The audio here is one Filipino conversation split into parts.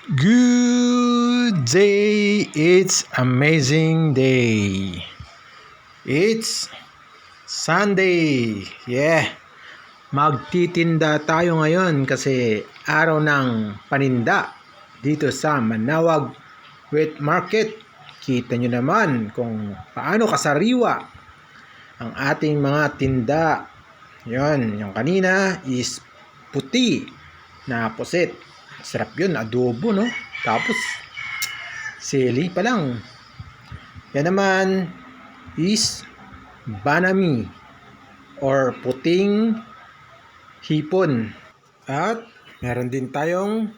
Good day, it's amazing day. It's Sunday. Yeah, magtitinda tayo ngayon kasi araw ng paninda dito sa Manawag Wet Market. Kita nyo naman kung paano kasariwa ang ating mga tinda. Yon, yung kanina is puti na pusit. Sarap yun, adobo, no? Tapos, sili pa lang. Yan naman is banami or puting hipon. At meron din tayong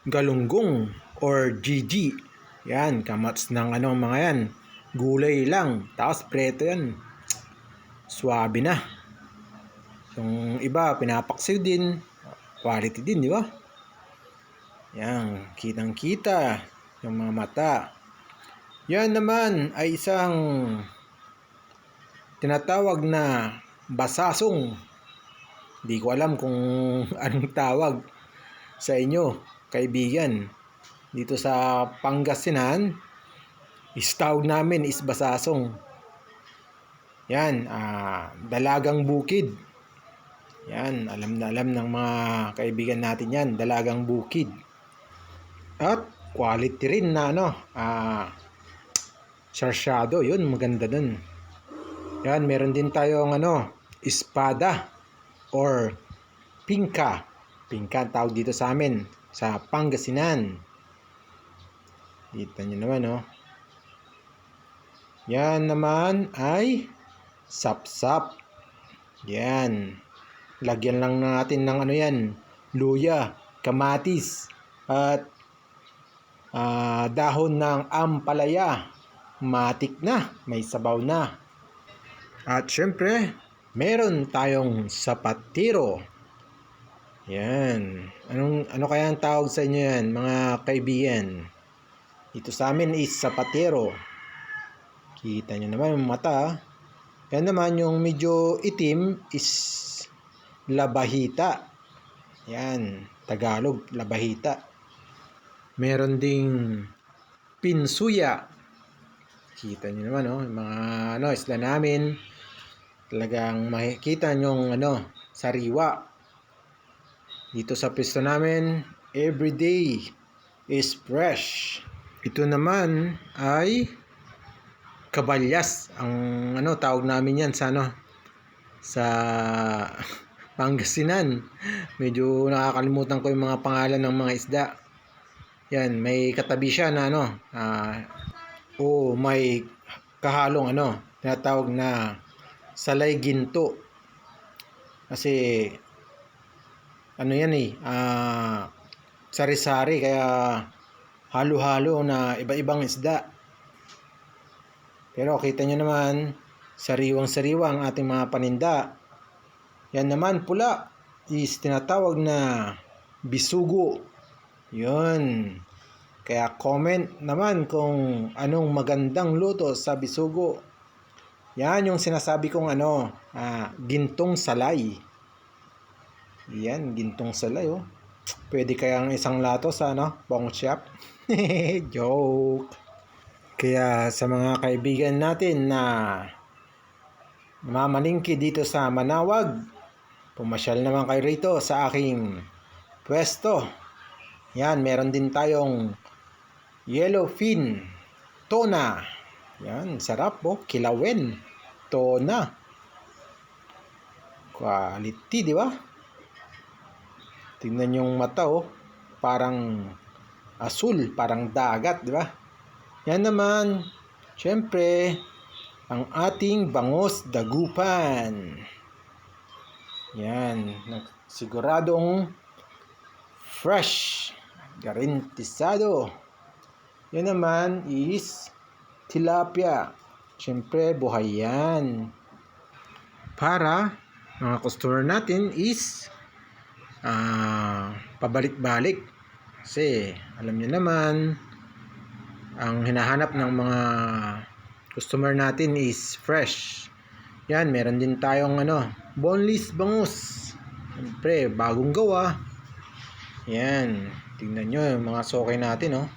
galunggong or GG. Yan, kamats ng mga yan. Gulay lang. Tapos preto yan. Swabe na. Yung iba, pinapaksiw din. Quality din, di ba? Yan, kitang-kita yung mga mata. Yan naman ay isang tinatawag na basasong. Hindi ko alam kung anong tawag sa inyo, kaibigan. Dito sa Pangasinan, tawag namin is basasong. Yan, dalagang bukid. Yan, alam na alam ng mga kaibigan natin yan, dalagang bukid. At quality rin na sarsyado, yun, maganda dun. Yan, meron din tayong espada or pingka. Pingka ang tawag dito sa amin, sa Pangasinan. Dito nyo naman, Yan naman ay sapsap. Yan. Lagyan lang natin ng yan, luya, kamatis, at dahon ng ampalaya. Matik na, may sabaw na. At syempre, meron tayong sapatiro. Yan. Ano kaya ang tawag sa inyo yan, mga kaibigan? Ito sa amin is sapatiro. Kita nyo naman yung mata. Yan naman yung medyo itim is labahita. Yan, Tagalog, labahita. Meron ding pinsuya. Kita nyo naman, yung mga isla namin. Talagang makikita nyong sariwa. Dito sa pwesto namin, everyday is fresh. Ito naman ay kabalyas. Ang tawag namin yan sa sa Pangasinan. Medyo nakakalimutan ko yung mga pangalan ng mga isda. Yan, may katabi siya na may kahalong tinatawag na salay ginto. Kasi yan sari-sari, kaya halo-halo na iba-ibang isda. Pero kita nyo naman, sariwang-sariwa ang ating mga paninda. Yan naman pula is tinatawag na bisugo. Yun. Kaya comment naman kung anong magandang luto sa bisugo. Yan yung sinasabi kong gintong salay. Yan, gintong salay, Pwede kayang isang lato sa bong shop. Joke. Kaya sa mga kaibigan natin na mamalingki dito sa Manawag, pumasyal naman kayo rito sa aking pwesto. Yan, meron din tayong yellowfin tuna. Yan, sarap kilawin. Tuna. Quality, di ba? Tingnan yung mata, parang asul, parang dagat, di ba? Yan naman, syempre, ang ating bangus dagupan. Yan, siguradong fresh, garantisado. Yan naman is tilapia. Syempre, buhay yan. Para mga customer natin is pabalik-balik. Kasi alam niyo naman, ang hinahanap ng mga customer natin is fresh. Yan, meron din tayong boneless bangus. Siyempre, bagong gawa. Yan. Tingnan nyo yung mga sukay natin, oh.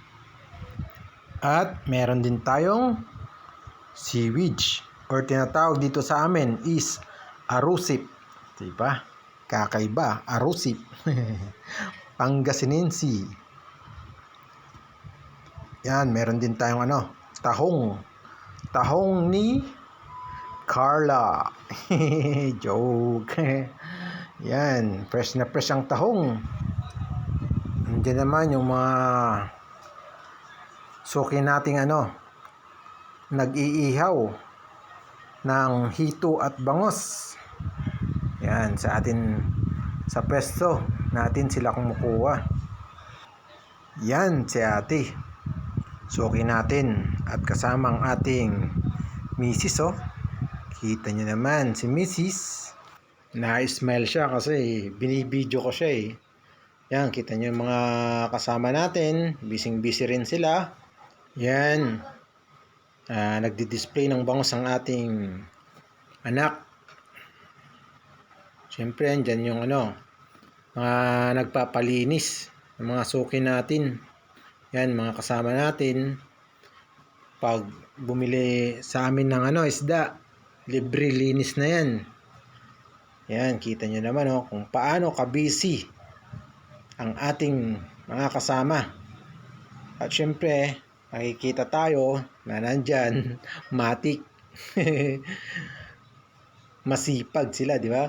At meron din tayong seaweed, or tinatawag dito sa amin is arusip. Diba? Kakaiba, arusip. Pangasinensi. Yan, meron din tayong tahong. Tahong ni Carla. Joke. Yan, fresh na fresh ang tahong. Nandiyan naman yung mga suki nating nag-iihaw ng hito at bangos. Yan, sa pesto natin sila kumukuha. Yan, si ate. Suki natin at kasama ang ating misis, oh. Kita nyo naman si misis. Na-smile siya kasi binibidyo ko siya, eh. Yan, kita nyo yung mga kasama natin. Busy rin sila. Yan. Nagdi-display ng bangos ang ating anak. Siyempre, andyan yung mga nagpapalinis ng mga suki natin. Yan, mga kasama natin. Pag bumili sa amin ng isda, libre linis na yan. Yan, kita nyo naman kung paano ka-busy ang ating mga kasama. At syempre, makikita tayo na nandyan, matik. Masipag sila, di ba?